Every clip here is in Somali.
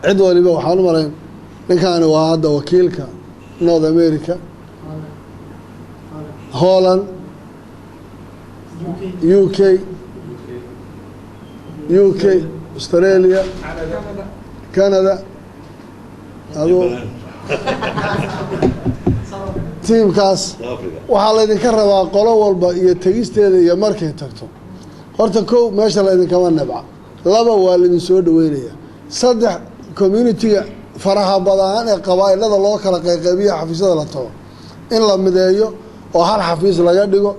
عدوى اللي بوحان مرين نكان وهذا وكيلك نورث أمريكا هولند يوكي أستراليا كندا هذو تيم كاس وحالا إذن كربا قولوا والبا يتجيستيدا iyo markay tagto horta koow meesha la idin kama nabca laba waa la idin soo dhaweynaya saddex community faraha badan ee qabaa'ilada loo kala qaybiyo xafiisyada la tago in la mideeyo oo hal xafiis laga dhigo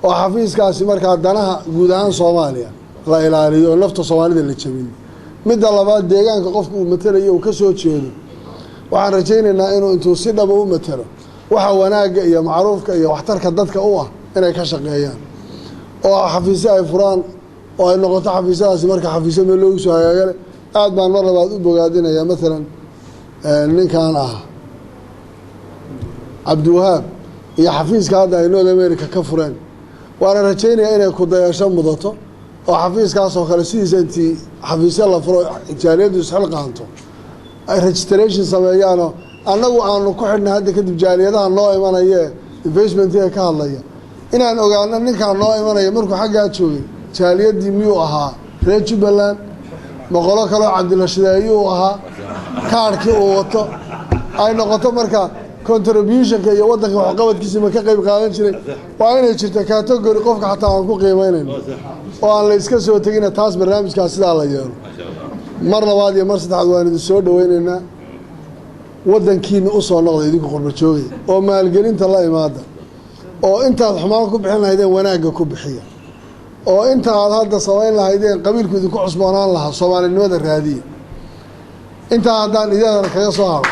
oo xafiiskaasi markaa danaha guud ahaan Soomaaliya la ilaaliyo nafta Soomaalida la jabin midda labaad deegaanka qofku uu matalayo uu ka soo jeedo waxaan rajaynaynaa inuu intuu si dhab u matalo waxa wanaaga iyo macruufka iyo waxtarka dadka u ah inay ka shaqeeyaan oo xafiisyo ay furaan oo ay noqoto xafiisyadaasi marka xafiisyo meel loogu soo hagaagale aad baan mar labaad u bogaadinayaa maalan ninkan Cabdiwahaab iyo xafiiska hadda ay North America ka fureen waana rajaynayaa inay ku dayasho mudato oo xafiiskaas oo kale sidiisa intii xafiisyo la furo jaaliyadu isxil qaanto ay registration sameeyaan annagu aanu ku xidhnaa hadda kadib jaaliyadaha noo imanaya investment-ka ka hadlaya inaan ogaano ninkaan noo imanaya markuu xaggaa joogay jaaliyadii miyuu ahaa reer Jubbaland maqolo kale Cabdilashideeyuu ahaa kaarkii uu wato ay noqoto marka contribution-ka iyo wadanka wax qabadkiisa ma ka qayb qaadan jiray waa inay jirto category qofka xataa aan ku qiimeynayno oo aan la iska soo tagin taas barnaamijkaas sida la yeelo mar labaad iyo mar saddexaad waan idin soo dhaweynaynaa wadankiina u soo noqday idinku qurba joogay oo maalgelinta la imaada oo intaad xumaan ku bixin lahaydeen wanaagga ku bixiya oo intaad hadda samayn lahaydeen qabiilku idinku cusboonaan lahaa Soomaalinimada raadiya inta haddaan idin kaga soo haro